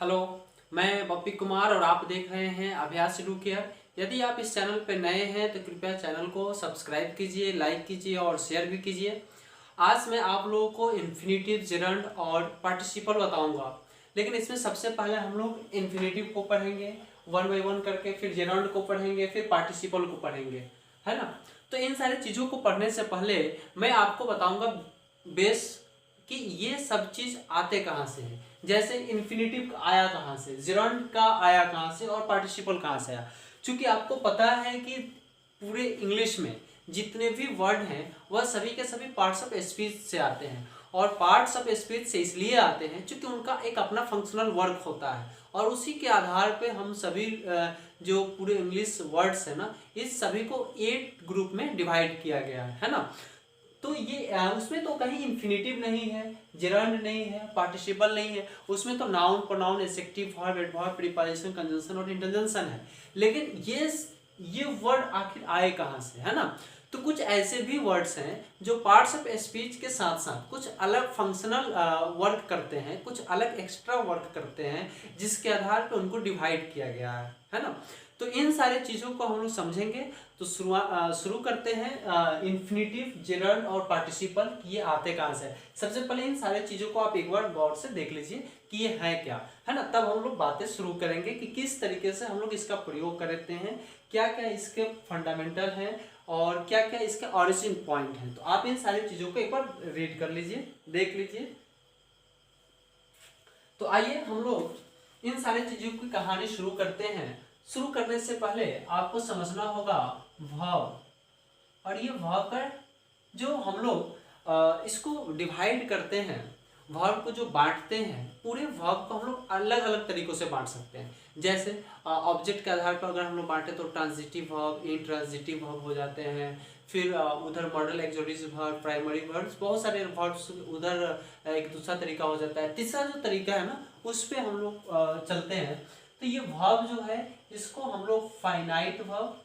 Hello, मैं बप्पी कुमार और आप देख रहे हैं अभ्यास एडू केयर। यदि आप इस चैनल पर नए हैं तो कृपया चैनल को सब्सक्राइब कीजिए, लाइक कीजिए और शेयर भी कीजिए। आज मैं आप लोगों को इन्फिनेटिव, जेरंड और पार्टिसिपल बताऊंगा, लेकिन इसमें सबसे पहले हम लोग इन्फिनेटिव को पढ़ेंगे वन बाई वन करके, फिर जेरंड को पढ़ेंगे, फिर पार्टिसिपल को पढ़ेंगे, है ना। तो इन सारी चीज़ों को पढ़ने से पहले मैं आपको बताऊंगा बेस कि ये सब चीज आते कहाँ से हैं। जैसे इन्फिनेटिव आया कहाँ से, जेरंड का आया कहाँ से और पार्टिसिपल कहाँ से आया। क्योंकि आपको पता है कि पूरे इंग्लिश में जितने भी वर्ड हैं वह सभी के सभी पार्ट्स ऑफ स्पीच से आते हैं, और पार्ट्स ऑफ स्पीच से इसलिए आते हैं क्योंकि उनका एक अपना फंक्शनल वर्क होता है, और उसी के आधार पे हम सभी जो पूरे इंग्लिश वर्ड्स है ना, इस सभी को 8 ग्रुप में डिवाइड किया गया है ना। तो ये उसमें तो कहीं इन्फिनेटिव नहीं है, जेरंड नहीं है, पार्टिसिपल नहीं है, उसमें तो noun, pronoun, adjective, verb, adverb, preposition, conjunction और इंटरजेक्शन है। लेकिन ये वर्ड आखिर आए कहाँ से, है ना। तो कुछ ऐसे भी वर्ड्स हैं जो पार्ट्स ऑफ स्पीच के साथ साथ कुछ अलग फंक्शनल वर्क करते हैं, कुछ अलग एक्स्ट्रा वर्क करते हैं, जिसके आधार पर उनको डिवाइड किया गया है ना। तो इन सारे चीज़ों को हम लोग समझेंगे। तो शुरू करते हैं इन्फिनेटिव, जेरंड और पार्टिसिपल ये आते कहाँ से। सबसे पहले इन सारे चीज़ों को आप एक बार गौर से देख लीजिए कि ये है क्या, है ना। तब हम लोग बातें शुरू करेंगे कि किस तरीके से हम लोग इसका प्रयोग करते हैं, क्या क्या इसके फंडामेंटल हैं और क्या क्या इसके ऑरिजिन पॉइंट हैं। तो आप इन सारी चीज़ों को एक बार रीड कर लीजिए, देख लीजिए। तो आइए हम लोग इन सारी चीज़ों की कहानी शुरू करते हैं। शुरू करने से पहले आपको समझना होगा वर्ब, और ये वर्ब का जो हम लोग इसको डिवाइड करते हैं, वर्ब को जो बांटते हैं, पूरे वर्ब को हम लोग अलग अलग तरीकों से बांट सकते हैं। जैसे ऑब्जेक्ट के आधार पर अगर हम लोग बांटे तो ट्रांजिटिव वर्ब, इंट्रांजिटिव वर्ब हो जाते हैं। फिर उधर मॉडल एक्सोडिव वर्ब, प्राइमरी वर्ब्स, बहुत सारे वर्ब्स उधर एक दूसरा तरीका हो जाता है। तीसरा जो तरीका है ना, उस पर हम लोग चलते हैं। तो ये वर्ब जो है इसको हम लोग फाइनाइट वर्ब,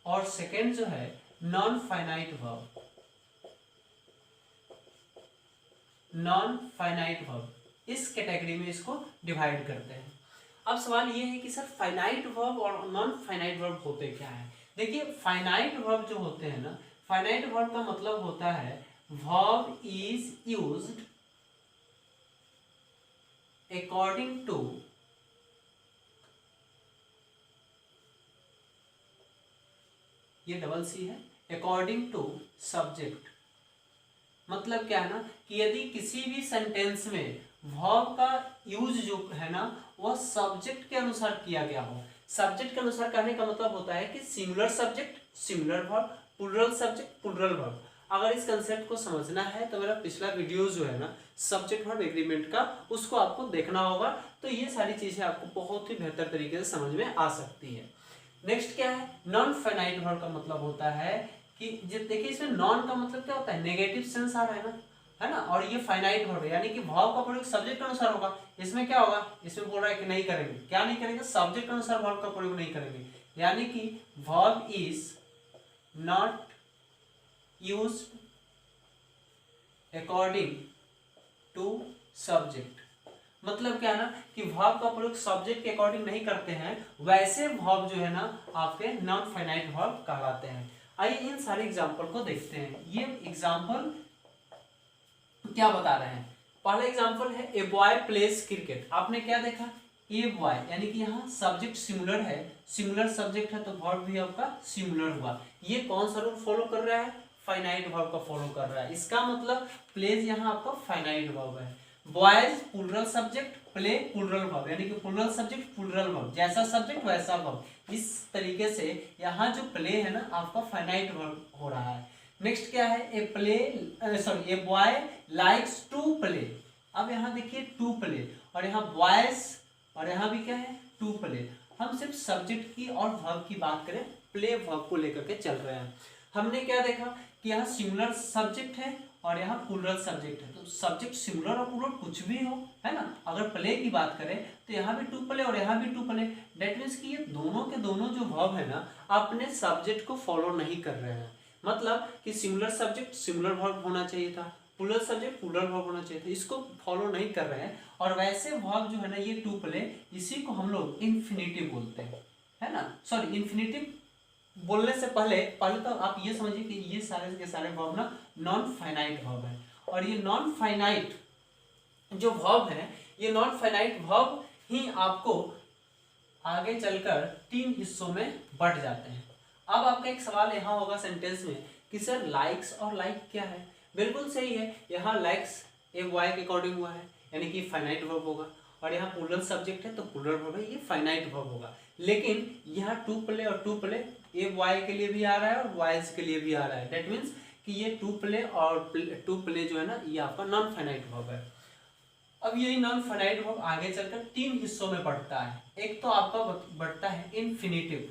और सेकेंड जो है non finite verb, non finite verb, इस कैटेगरी में इसको डिवाइड करते हैं। अब सवाल ये है कि सर फाइनाइट वर्ब और नॉन फाइनाइट वर्ब होते क्या है। देखिए फाइनाइट वर्ब जो होते हैं ना, फाइनाइट वर्ब का मतलब होता है verb is used according to ये डबल सी है, अकॉर्डिंग टू सब्जेक्ट। मतलब क्या है ना कि यदि किसी भी सेंटेंस में वर्ब का यूज जो है ना वह सब्जेक्ट के अनुसार किया गया हो। सब्जेक्ट के अनुसार कहने का मतलब होता है कि singular subject singular verb, plural subject plural verb. अगर इस कंसेप्ट को समझना है तो मेरा पिछला वीडियो जो है ना सब्जेक्ट वर्ब एग्रीमेंट का, उसको आपको देखना होगा। तो ये सारी चीजें आपको बहुत ही बेहतर तरीके से समझ में आ सकती है। नेक्स्ट क्या है, नॉन फाइनाइट वर्ब का मतलब होता है कि देखिए इसमें नॉन का मतलब क्या होता है, नेगेटिव सेंस आ रहा है ना, है ना। और ये फाइनाइट वर्ब है, यानी कि वर्ब का प्रयोग सब्जेक्ट के अनुसार होगा। इसमें क्या होगा, इसमें बोल रहा है कि नहीं करेंगे, क्या नहीं करेंगे, सब्जेक्ट के अनुसार वर्ब का प्रयोग नहीं करेंगे। यानी कि verb is not used according to subject. मतलब क्या है ना कि वर्ब का प्रयोग सब्जेक्ट के अकॉर्डिंग नहीं करते हैं, वैसे वर्ब जो है ना आपके नॉन फाइनाइट वर्ब कहलाते हैं। आइए इन सारे एग्जाम्पल को देखते हैं। ये एग्जाम्पल क्या बता रहे हैं। पहला एग्जाम्पल है ए बॉय प्लेज क्रिकेट। आपने क्या देखा, ए बॉय, यानी कि यहाँ सब्जेक्ट सिंगुलर है, सिंगुलर सब्जेक्ट है तो वर्ब भी आपका सिंगुलर हुआ। ये कौन सा रूल फॉलो कर रहा है, फाइनाइट वर्ब का फॉलो कर रहा है। इसका मतलब प्लेज यहाँ आपका फाइनाइट वर्ब है। Boys plural subject, play plural verb, यानी कि प्लूरल सब्जेक्ट प्लूरल वर्ब, जैसा सब्जेक्ट वैसा वर्ब। इस तरीके से यहाँ जो प्ले है ना आपका फाइनाइट वर्ब हो रहा है। नेक्स्ट क्या है, a boy likes to play. अब यहाँ देखिए टू प्ले, और यहाँ बॉयज, और यहाँ भी क्या है टू प्ले। हम सिर्फ सब्जेक्ट की और वर्ब की बात करें, प्ले वर्ब को लेकर के चल रहे हैं। हमने क्या देखा कि यहाँ सिंगुलर सब्जेक्ट है और यहाँ प्लूरल सब्जेक्ट है। तो सब्जेक्ट सिंगुलर और प्लूरल कुछ भी हो, है ना। अगर प्ले की बात करें तो यहाँ भी टू प्ले और यहाँ भी टू प्ले। डेट मीन्स कि ये दोनों के दोनों जो वर्ब है ना अपने सब्जेक्ट को फॉलो नहीं कर रहे हैं। मतलब कि सिंगुलर सब्जेक्ट सिंगुलर वर्ब होना चाहिए था, प्लूरल सब्जेक्ट प्लूरल वर्ब होना चाहिए था, इसको फॉलो नहीं कर रहे हैं। और वैसे वर्ब जो है ना ये टू प्ले, इसी को हम लोग इन्फिनिटिव बोलते हैं, है ना। सॉरी, इन्फिनिटिव बोलने से पहले तो आप ये समझिए कि ये सारे के सारे वर्ब ना नॉन फाइनाइट वर्ब है। और ये नॉन फाइनाइट जो वर्ब है, ये नॉन फाइनाइट वर्ब ही आपको आगे चलकर 3 हिस्सों में बढ़ जाते हैं। अब आपका एक सवाल यहाँ होगा सेंटेंस में कि सर लाइक्स और लाइक क्या है। बिल्कुल सही है, यहाँ लाइक्स एक वाई के अकॉर्डिंग हुआ है, यानी कि फाइनाइट वर्ब होगा। और यहाँ प्लूरल सब्जेक्ट है तो प्लूरल वर्ब है, ये फाइनाइट वर्ब होगा। लेकिन यहाँ टू प्ले और टू प्ले ए वाई के लिए भी आ रहा है और वाइज के लिए भी आ रहा है। दैट मीन्स कि ये टू प्ले और टू प्ले जो है ना ये आपका नॉन फाइनाइट वर्ब है। अब यही नॉन फाइनाइट वर्ब आगे चलकर 3 हिस्सों में बढ़ता है। एक तो आपका बढ़ता है इन्फिनिटिव,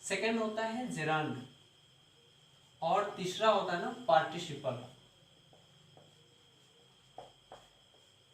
सेकंड होता है जेरांड, और तीसरा होता है ना पार्टिसिपल।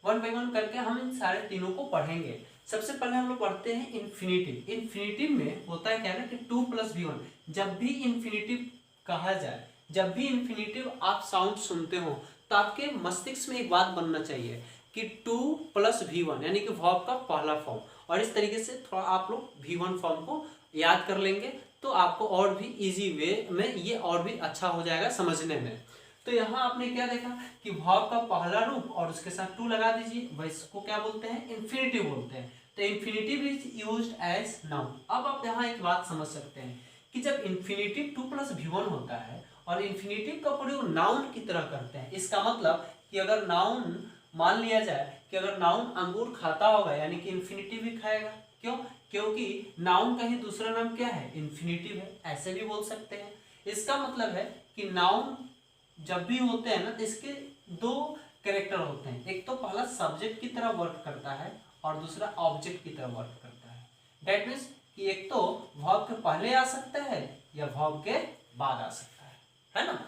वन बाय वन करके हम इन सारे तीनों को पढ़ेंगे। सबसे पहले हम लोग पढ़ते हैं इन्फिनिटिव। इन्फिनिटिव में होता है क्या ना कि 2 + V1। जब भी इन्फिनिटिव कहा जाए, जब भी इन्फिनिटिव आप साउंड सुनते हो तो आपके मस्तिष्क में एक बात बनना चाहिए कि 2 + V1 यानी कि वर्ब का पहला फॉर्म। और इस तरीके से थोड़ा आप लोग V1 फॉर्म को याद कर लेंगे तो आपको और भी इजी वे में ये और भी अच्छा हो जाएगा समझने में। तो यहाँ आपने क्या देखा कि वर्ब का पहला रूप और उसके साथ टू लगा दीजिए, वह इसको क्या बोलते हैं, इन्फिनिटिव बोलते हैं। तो infinitive is used as noun. अब आप यहाँ एक बात समझ सकते हैं कि जब इन्फिनिटिव 2 + V1 होता है और इन्फिनिटिव का प्रयोग नाउन की तरह करते हैं, इसका मतलब कि अगर नाउन मान लिया जाए कि अगर नाउन अंगूर खाता होगा यानी कि इन्फिनिटिव भी खाएगा। क्यों? क्योंकि नाउन का ही दूसरा नाम क्या है, इन्फिनिटिव है। ऐसे भी बोल सकते हैं। इसका मतलब है कि नाउन जब भी होते हैं ना तो इसके 2 कैरेक्टर होते हैं। एक तो पहला सब्जेक्ट की तरह वर्क करता है और दूसरा ऑब्जेक्ट की तरह वर्क करता है। दैट मीन्स कि एक तो वर्ब के पहले आ सकता है या वर्ब के बाद आ सकता है ना।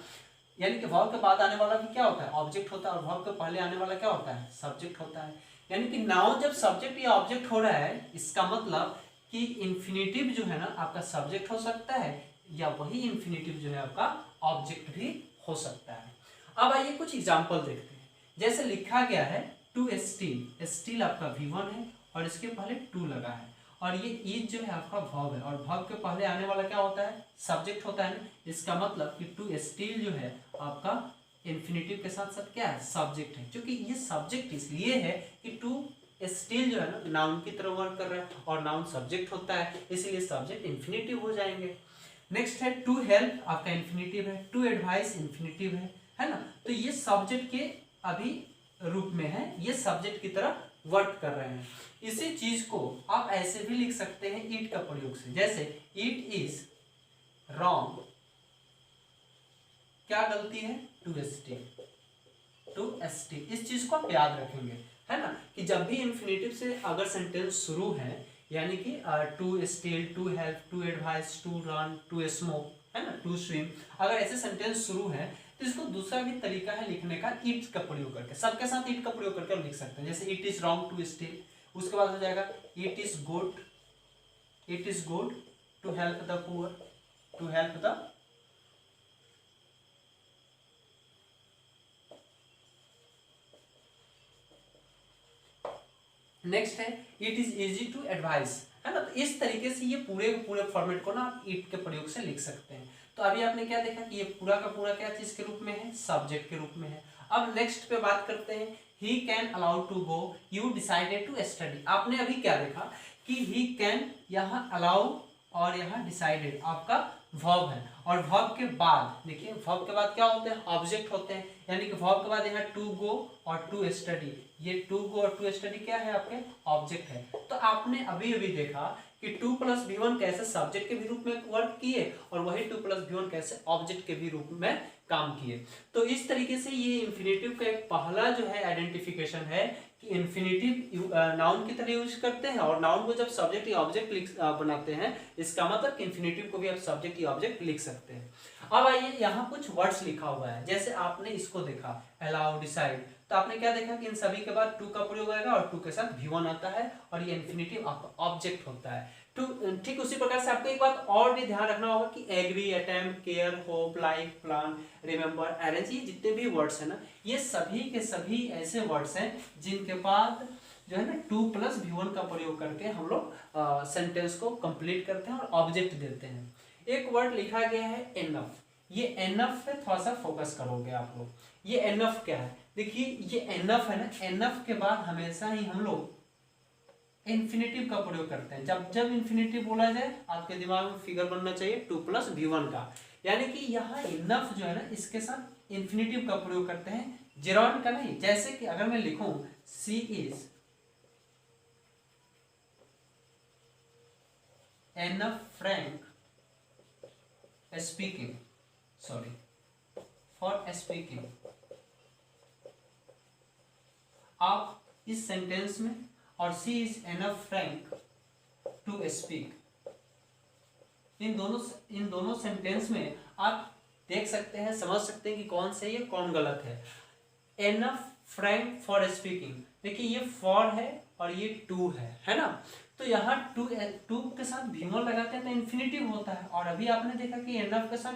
यानी कि वर्ब के बाद आने वाला भी क्या होता है, ऑब्जेक्ट होता है, और वर्ब के पहले आने वाला क्या होता है, सब्जेक्ट होता है। यानी कि नाउन जब सब्जेक्ट या ऑब्जेक्ट हो रहा है, इसका मतलब कि इन्फिनिटिव जो है ना आपका सब्जेक्ट हो सकता है या वही इन्फिनिटिव जो है आपका ऑब्जेक्ट भी हो सकता है। अब आइए कुछ एग्जांपल देखते हैं। जैसे लिखा गया है टू स्टील, स्टील आपका V1 है और इसके पहले टू लगा है, और ये इज जो है आपका वर्ब है, और वर्ब के पहले आने वाला क्या होता है, सब्जेक्ट होता है ना। इसका मतलब कि टू स्टील जो है आपका इन्फिनिटिव के साथ साथ क्या है, सब्जेक्ट है। क्योंकि ये सब्जेक्ट इसलिए है कि टू स्टील जो है ना नाउन की तरह वर्क कर रहा है और नाउन सब्जेक्ट होता है, इसलिए सब्जेक्ट इन्फिनिटिव हो जाएंगे। नेक्स्ट है टू हेल्प, आपका इन्फिनिटिव है। टू एडवाइस इन्फिनिटिव है ना। तो ये सब्जेक्ट के अभी रूप में है, ये सब्जेक्ट की तरह वर्क कर रहे हैं। इसी चीज को आप ऐसे भी लिख सकते हैं इट का प्रयोग से। जैसे इट इज रॉन्ग, क्या गलती है, टू स्टील। इस चीज को आप याद रखेंगे, है ना, कि जब भी इन्फिनिटिव से अगर सेंटेंस शुरू है, यानी कि to steal, to help, to advise, to run, to smoke, है ना, टू स्विम, अगर ऐसे सेंटेंस शुरू है तो इसको दूसरा भी तरीका है लिखने का, इट का प्रयोग करके। सबके साथ इट का प्रयोग करके हम लिख सकते हैं। जैसे it is wrong to steal, उसके बाद हो जाएगा it is good to help the poor, to help the next है it is easy to advice, है ना। तो इस तरीके से ये पूरे फॉर्मेट को ना आप इट के प्रयोग से लिख सकते हैं। तो अभी आपने क्या देखा कि ये पूरा का पूरा क्या चीज के रूप में है, सब्जेक्ट के रूप में है। अब नेक्स्ट पे बात करते हैं, he can allow to go, you decided to study. आपने अभी क्या देखा कि ही कैन यहाँ अलाउ और यहाँ डिसाइडेड आपका वर्ब है, और वर्ब के बाद देखिए, वर्ब के बाद क्या होते हैं, ऑब्जेक्ट होते हैं। यानी कि वर्ब के बाद यहाँ टू गो और टू स्टडी, ये टू गो और टू स्टडी क्या है, आपके ऑब्जेक्ट है। तो आपने अभी अभी देखा कि 2 + V1 कैसे सब्जेक्ट के भी रूप में वर्क किए और वही 2 + V1 कैसे ऑब्जेक्ट के भी रूप में काम किए। तो इस तरीके से ये इन्फिनिटिव का एक पहला जो है आइडेंटिफिकेशन है कि इन्फिनिटिव नाउन की तरह यूज करते हैं, और नाउन को जब सब्जेक्ट या ऑब्जेक्ट बनाते हैं, इसका मतलब इन्फिनिटिव को भी आप सब्जेक्ट या ऑब्जेक्ट लिख सकते हैं। अब आइए, यहाँ कुछ वर्ड्स लिखा हुआ है। जैसे आपने इसको देखा अलाउ, डिसाइड, तो आपने क्या देखा कि इन सभी के बाद टू का प्रयोग आएगा और टू के साथ V1 आता है, और ये इन्फिनिटिव आपका ऑब्जेक्ट होता है। ठीक उसी प्रकार से आपको एक बात और भी ध्यान रखना होगा कि agree, attempt, care, hope, like, plan, remember, arrange, ये जितने भी वर्ड्स हैं ना, ये सभी के सभी ऐसे वर्ड्स हैं जिनके बाद जो है ना 2+V1 का प्रयोग करके हम लोग सेंटेंस को कंप्लीट करते हैं और ऑब्जेक्ट देते हैं। एक वर्ड लिखा गया है एनफ। ये एनफ पे थोड़ा सा फोकस करोगे आप लोग। ये एनफ क्या है? देखिए ये एनफ है ना, एनफ के बाद हमेशा ही हम लोग इन्फिनेटिव का प्रयोग करते हैं। जब जब इन्फिनेटिव बोला जाए आपके दिमाग में फिगर बनना चाहिए 2+V1 का, यानी कि यहाँ इनफ जो है ना इसके साथ इन्फिनेटिव का प्रयोग करते हैं, जेरॉन का नहीं। जैसे कि अगर मैं लिखूं she is enough frank speaking, sorry for speaking, आप इस सेंटेंस में और she is enough frank to speak, इन दोनों सेंटेंस में आप देख सकते हैं, समझ सकते हैं कि कौन सही है कौन गलत है। एनफ फ्रैंक फॉर स्पीकिंग, देखिए ये फॉर है और ये टू है ना। तो यहाँ टू के साथ V1 लगाते हैं तो इन्फिनेटिव होता है, और अभी आपने देखा कि एनफ के साथ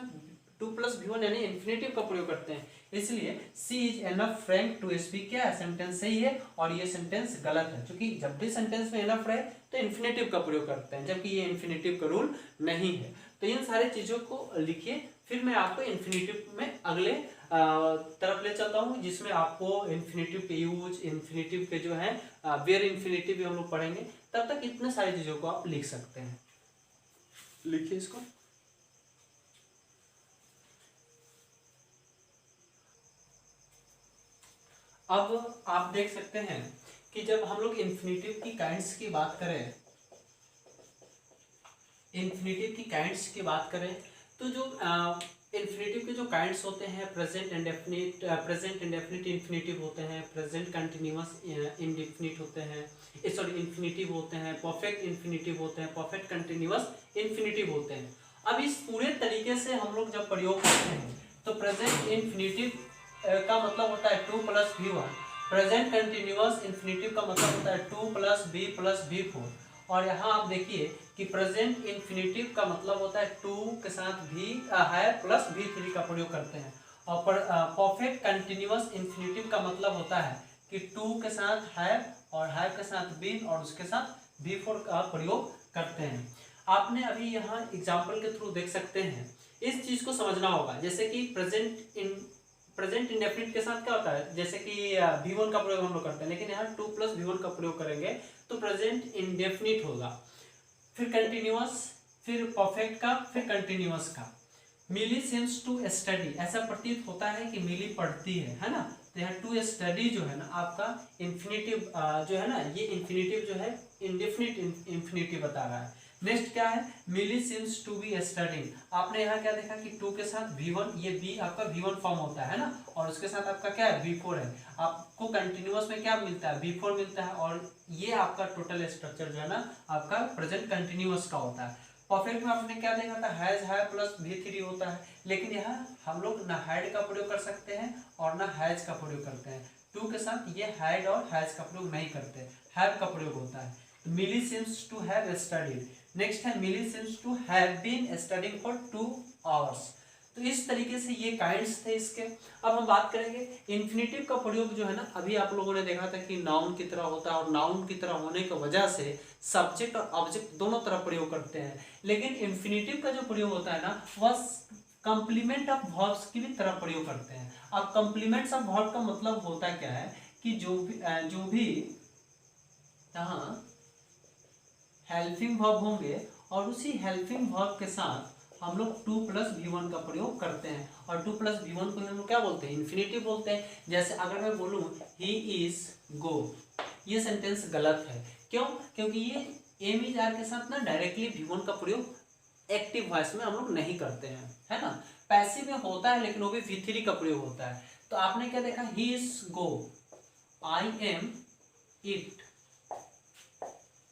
2+V1 यानी इन्फिनेटिव का प्रयोग करते हैं, इसलिए she is enough frank to speak क्या है, सेंटेंस सही है और ये सेंटेंस गलत है, क्योंकि जब भी सेंटेंस में एनफ रहे तो इन्फिनेटिव का प्रयोग करते हैं, जबकि ये इन्फिनेटिव का रूल नहीं है। तो इन सारी चीजों को लिखिए, फिर मैं आपको इन्फिनेटिव में अगले तरफ ले चलता हूँ, जिसमें आपको इन्फिनेटिव के यूज, इन्फिनेटिव के जो है वेयर इन्फिनेटिव भी हम लोग पढ़ेंगे। तब तक इतने सारी चीजों को आप लिख सकते हैं। लिखिए इसको। अब आप देख सकते हैं कि जब हम लोग इन्फिनेटिव की काइंड्स की बात करें, इन्फिनेटिव की काइंड्स की बात करें तो जो इन्फिनेटिव के जो काइंड्स होते हैं, प्रेजेंट इंडेफिनिट इन्फिनेटिव होते हैं, प्रेजेंट कंटिन्यूअस इंडेफिनिट होते हैं, सॉरी इन्फिनेटिव होते हैं, परफेक्ट इन्फिनेटिव होते हैं, परफेक्ट कंटिन्यूअस इन्फिनेटिव होते हैं। अब इस पूरे तरीके से हम लोग जब प्रयोग करते हैं तो प्रेजेंट इन्फिनेटिव का मतलब होता है 2+V1, प्रेजेंट कंटिन्यूअस इन्फिनेटिव का मतलब होता है 2+B+V4, और यहाँ आप देखिए कि प्रेजेंट इन्फिनेटिव का मतलब होता है 2 के साथ भी है प्लस V3 का प्रयोग करते हैं, और परफेक्ट कंटिन्यूअस इन्फिनेटिव का मतलब होता है कि 2 के साथ है और है के साथ बीन और उसके साथ V4 का प्रयोग करते हैं। आपने अभी यहाँ एग्जाम्पल के थ्रू देख सकते हैं, इस चीज को समझना होगा। जैसे कि प्रेजेंट इंडेफिनिट के साथ क्या होता है, जैसे कि V1 का प्रयोग हम लोग करते हैं, लेकिन यहाँ 2+V1 का प्रयोग करेंगे तो प्रेजेंट इंडेफिनिट होगा, फिर कंटिन्यूअस, फिर परफेक्ट का, फिर कंटिन्यूअस का। मिली सीम्स टू स्टडी, ऐसा प्रतीत होता है कि मिली पढ़ती है ना। तो यहाँ टू स्टडी जो है ना आपका इन्फिनेटिव जो है ना, ये इन्फिनेटिव जो है इंडेफिनिट इन्फिनेटिव बता रहा है। नेक्स्ट क्या है, Milly seems to be studying, आपने यहाँ क्या देखा कि 2 के साथ V1, ये B आपका V1 फॉर्म होता है ना, और उसके साथ आपका क्या है V4 है। आपको कंटिन्यूअस में क्या मिलता है, V4 मिलता है, और ये आपका टोटल स्ट्रक्चर जो है ना आपका प्रेजेंट कंटिन्यूअस का होता है। परफेक्ट में आपने क्या देखा था, हैज है प्लस V3 होता है, लेकिन यहाँ हम लोग ना हैड का प्रयोग कर सकते हैं और ना हैज का प्रयोग करते हैं। 2 के साथ ये हैड और हैज का प्रयोग नहीं करते, हैव का प्रयोग होता है। Milly seems to have studied, next है Milly seems to have been studying for 2 hours. तो इस तरीके से ये काइंड्स थे इसके। अब हम बात करेंगे इन्फिनेटिव का प्रयोग जो है ना, अभी आप लोगों ने देखा था कि नाउन की तरह होता है, और नाउन की तरह होने की वजह से सब्जेक्ट और ऑब्जेक्ट दोनों तरह प्रयोग करते हैं। लेकिन इन्फिनेटिव का जो प्रयोग होता है ना, वह कंप्लीमेंट ऑफ वर्ब्स की भी तरह प्रयोग करते हैं। अब कंप्लीमेंट्स ऑफ वर्ब का मतलब होता क्या है कि जो भी यहाँ हेल्पिंग वर्ब होंगे और उसी हेल्पिंग वर्ब के साथ हम लोग 2+V1 का प्रयोग करते हैं, और 2+V1 को हम लोग क्या बोलते हैं, इन्फिनेटिव बोलते हैं। जैसे अगर मैं बोलूं ही इज गो, ये सेंटेंस गलत है। क्यों? क्योंकि ये एम इज आर के साथ ना डायरेक्टली V1 का प्रयोग एक्टिव वॉइस में हम लोग नहीं करते हैं, है ना। पैसिव में होता है लेकिन वो भी V3 का प्रयोग होता है। तो आपने क्या देखा, he is go, I am eat,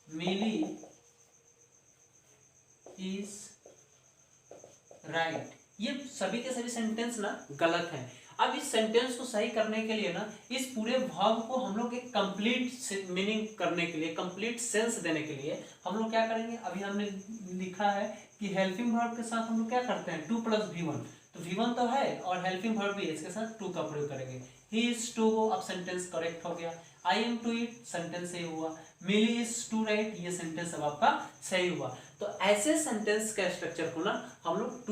Mili is write, ये सभी के सभी सेंटेंस ना गलत हैं। अब इस सेंटेंस को सही करने के लिए ना इस पूरे वर्ब को हम लोग एक कंप्लीट मीनिंग करने के लिए, कंप्लीट सेंस देने के लिए हम लोग क्या करेंगे, अभी हमने लिखा है कि हेल्पिंग वर्ब के साथ हम लोग क्या करते हैं 2 + V1, तो V1 तो है और हेल्पिंग वर्ब भी है, इसके साथ 2 का प्रयोग करेंगे। ही इज टू गो, अब सेंटेंस करेक्ट हो गया। I am to eat, sentence सही हुआ। मिली इज टू राइट, ये सेंटेंस अब आपका सही हुआ। तो ऐसे सेंटेंस का स्ट्रक्चर को ना हम लोग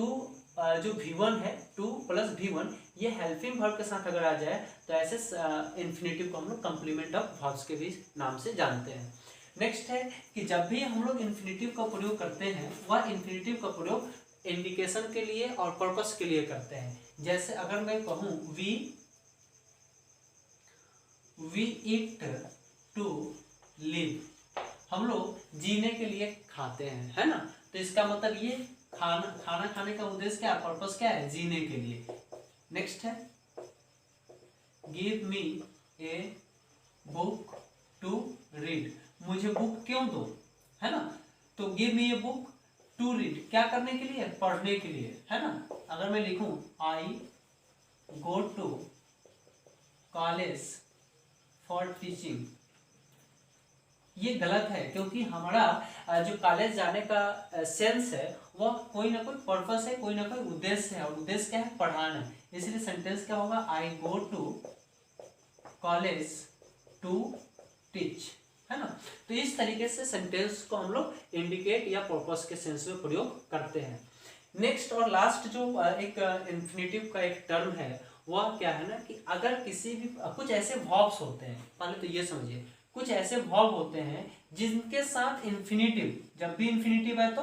जो V1 है 2 + V1 ये हेल्पिंग वर्ब के साथ अगर आ जाए तो ऐसे इंफिनिटिव को हम लोग कंप्लीमेंट ऑफ वर्ब्स के भी नाम से जानते हैं। नेक्स्ट है कि जब भी हम लोग इंफिनिटिव का प्रयोग करते हैं वह इंफिनिटिव का प्रयोग इंडिकेशन के लिए और पर्पस के लिए करते हैं। जैसे अगर मैं कहूँ वी ईट टू लिव, हम लोग जीने के लिए खाते हैं, है ना, तो इसका मतलब ये खाना खाने का उद्देश्य क्या है, पर्पस क्या है, जीने के लिए। नेक्स्ट है give me a book to read, मुझे बुक क्यों दो, है ना, तो give me a book to read, क्या करने के लिए, पढ़ने के लिए, है ना। अगर मैं लिखूं I go to college for teaching, ये गलत है क्योंकि हमारा जो कॉलेज जाने का सेंस है वह कोई ना कोई पर्पस है, कोई ना कोई उद्देश्य है, और उद्देश्य क्या है, पढ़ाना। इसलिए सेंटेंस क्या होगा, I go to college to teach, है ना। तो इस तरीके से सेंटेंस को हम लोग इंडिकेट या पर्पस के सेंस में प्रयोग करते हैं। नेक्स्ट और लास्ट जो एक इंफिनिटिव का एक टर्म है वह क्या है ना कि अगर किसी भी कुछ ऐसे वर्ब्स होते हैं, पहले तो ये समझिए, कुछ ऐसे वर्ब होते हैं जिनके साथ इंफिनिटिव, जब भी इंफिनिटिव है तो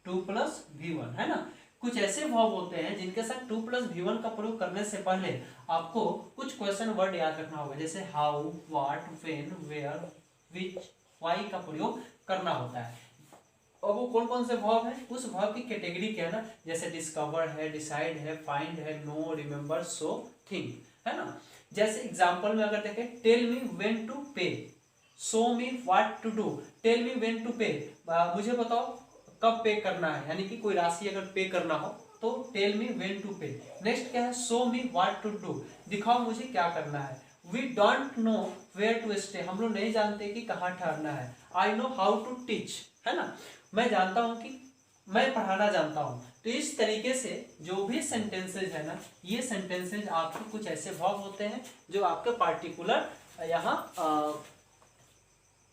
2 + V1, है ना। कुछ ऐसे वर्ब होते हैं जिनके साथ 2 + V1 का प्रयोग करने से पहले आपको कुछ क्वेश्चन वर्ड याद रखना होगा, जैसे how, what, when, where, which, why का प्रयोग करना होता है। और वो कौन कौन से वर्ब है, उस वर्ब की कैटेगरी क्या है ना, जैसे डिस्कवर है, डिसाइड है, फाइंड है, नो, रिमेंबर, सो, थिंक, है ना। जैसे एग्जांपल में अगर देखें, tell me when to pay, show me what to do, tell me when to pay, मुझे बताओ कब पे करना है, यानी कि कोई राशि अगर पे करना हो तो tell me when to pay. Next क्या है, show me what to do, दिखाओ मुझे क्या करना है। We don't know where to stay, हम लोग नहीं जानते कि कहाँ ठहरना है। I know how to teach, है ना, मैं जानता हूँ कि मैं पढ़ाना जानता हूँ। तो इस तरीके से जो भी सेंटेंसेज है ना, ये सेंटेंसेज आपके कुछ ऐसे वर्ब होते हैं जो आपके पार्टिकुलर यहाँ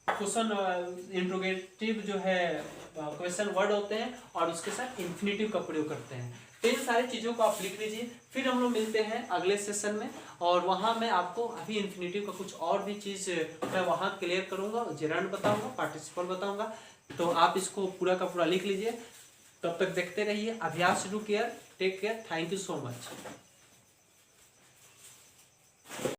क्वेश्चन इंट्रोगेटिव जो है क्वेश्चन वर्ड होते हैं और उसके साथ इंफिनिटिव का प्रयोग करते हैं। तो इन सारी चीज़ों को आप लिख लीजिए, फिर हम लोग मिलते हैं अगले सेशन में, और वहाँ मैं आपको अभी इंफिनिटिव का कुछ और भी चीज़ मैं वहाँ क्लियर करूँगा, जेरंड बताऊँगा, पार्टिसिपल बताऊँगा। तो आप इसको पूरा का पूरा लिख लीजिए। तब तक देखते रहिए अभ्यास शुरू किया। Take care, thank you so much.